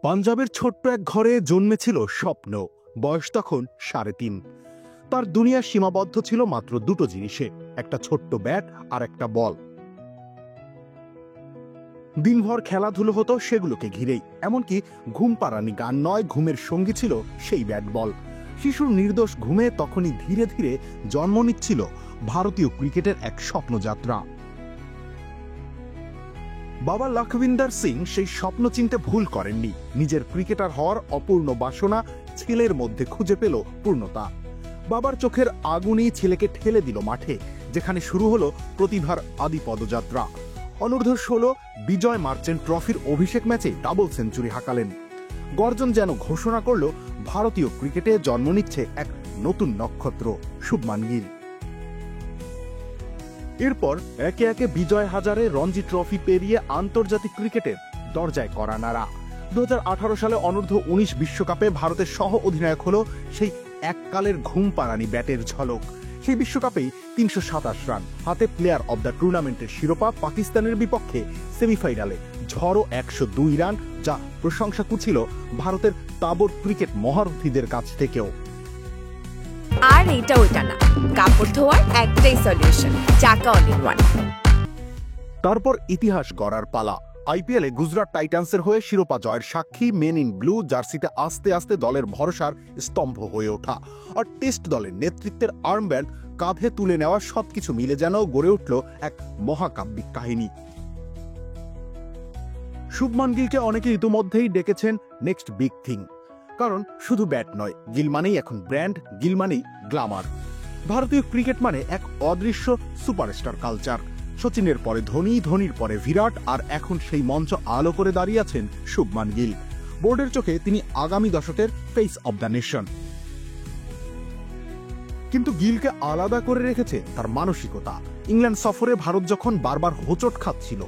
পাঞ্জাবের ছোট্ট এক ঘরে জন্মেছিল স্বপ্ন। বয়স তখন ৩.৫। তার দুনিয়া সীমাবদ্ধ ছিল মাত্র দুটো জিনিসে, একটা ছোট্ট ব্যাট আর একটা বল। দিনভর খেলাধুলো হতো সেগুলোকে ঘিরেই, এমনকি ঘুম পাড়ানি গান নয়, ঘুমের সঙ্গী ছিল সেই ব্যাট বল। শিশুর নির্দোষ ঘুমে তখনই ধীরে ধীরে জন্ম নিচ্ছিল ভারতীয় ক্রিকেটের এক স্বপ্নযাত্রা। বাবা লখবিন্দর সিং সেই স্বপ্ন চিনতে ভুল করেননি। নিজের ক্রিকেটার হওয়ার অপূর্ণ বাসনা ছেলের মধ্যে খুঁজে পেল পূর্ণতা। বাবার চোখের আগুনই ছেলেকে ঠেলে দিল মাঠে, যেখানে শুরু হলো প্রতিভার আদি পদযাত্রা। অনূর্ধ্ব-16 বিজয় মার্চেন্ট ট্রফির অভিষেক ম্যাচে ডাবল সেঞ্চুরি হাঁকালেন। গর্জন যেন ঘোষণা করল ভারতীয় ক্রিকেটে জন্ম নিচ্ছে এক নতুন নক্ষত্র, শুভমান গিল। এরপর একে একে বিজয় হাজারে, রঞ্জি ট্রফি পেরিয়ে আন্তর্জাতিক ক্রিকেটের দরজায় করা নাড়া। 2018 সালে অনূর্ধ্ব-19 বিশ্বকাপে ভারতের সহ অধিনায়ক হলো সেই এককালের ঘুম পাড়ানি ব্যাটের ঝলক। সেই বিশ্বকাপেই 327 রান, হাতে প্লেয়ার অব দ্য টুর্নামেন্টের শিরোপা। পাকিস্তানের বিপক্ষে সেমিফাইনালে ঝড়ো 102 রান, যা প্রশংসা কুছিল ভারতের তাবড় ক্রিকেট মহারথীদের কাছ থেকেও। আর এটা ওইটা না, কাপড় ধোয়ার একটাই সলিউশন, চাকা অল ইন ওয়ান। তারপর ইতিহাস গড়ার পালা। আইপিএলে গুজরাট টাইটান্সের হয়ে শিরোপা জয়ের সাক্ষী মেন ইন ব্লু জার্সিতে আস্তে আস্তে দলের ভরসার স্তম্ভ হয়ে ওঠা, আর টেস্ট দলের নেতৃত্বের আর্মব্যান্ড কাঁধে তুলে নেওয়া, সবকিছু মিলে যেন গড়ে উঠল এক মহাকাব্যিক কাহিনী। শুভমান গিলকে অনেকে ইতিমধ্যেই ডেকেছেন নেক্সট বিগ থিং, কারণ শুধু ব্যাট নয়, গিল মানেই এখন ব্র্যান্ড, গিল মানেই গ্ল্যামার। ভারতীয় ক্রিকেট মানে এক অদৃশ্য সুপারস্টার কালচার। সচিনের পরে ধোনি, ধোনির পরে বিরাট, আর এখন সেই মঞ্চ আলো করে দাঁড়িয়ে আছেন শুভমান গিল। বোর্ডের চোখে তিনি আগামী দশকের ফেস অব দ্য নেশন। কিন্তু গিলকে আলাদা করে রেখেছে তার মানসিকতা। ইংল্যান্ড সফরে ভারত যখন বারবার হোঁচট খাচ্ছিল,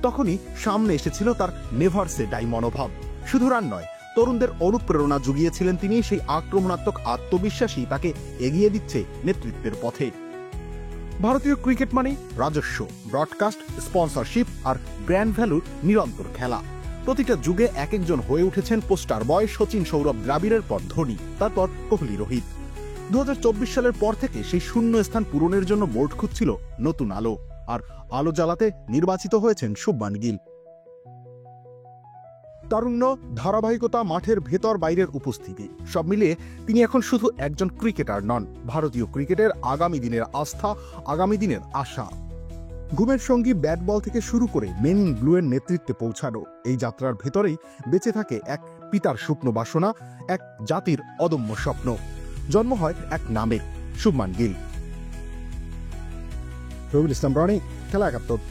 তখনই সামনে এসেছিল তার নেভার সে ডাই মনোভাব। শুধু রান নয়, তরুণদের অনুপ্রেরণা জুগিয়েছিলেন তিনি। সেই আক্রমণাত্মক আত্মবিশ্বাসী তাকে এগিয়ে দিচ্ছে নেতৃত্বের পথে। ভারতীয় ক্রিকেট মানে রাজস্ব, ব্রডকাস্ট, স্পন্সরশিপ আর ব্র্যান্ড ভ্যালুর নিরন্তর খেলা। প্রতিটা যুগে এক একজন হয়ে উঠেছেন পোস্টার বয়। সচিন, সৌরভ, দ্রাবিড়ের পর ধোনি, তারপর কোহলি, রোহিত। 2024 সালের পর থেকে সেই শূন্য স্থান পূরণের জন্য বোর্ড খুঁজছিল নতুন আলো, আর আলো জ্বালাতে নির্বাচিত হয়েছেন শুভমান গিল। তারুণ্য, ধারাবাহিকতা, মাঠের ভেতর বাইরের উপস্থিতি, সব মিলিয়ে তিনি এখন শুধু একজন ক্রিকেটার নন, ভারতীয় ক্রিকেটের আগামী দিনের আস্থা, আগামী দিনের আশা। ঘুমের সঙ্গী ব্যাট বল থেকে শুরু করে মেন ইন ব্লু এর নেতৃত্বে পৌঁছানো এই যাত্রার ভেতরেই বেঁচে থাকে এক পিতার স্বপ্ন বাসনা, এক জাতির অদম্য স্বপ্ন। জন্ম হয় এক নামে, শুভমান গিল। রবিউল ইসলাম রনি, খেলা ৭১।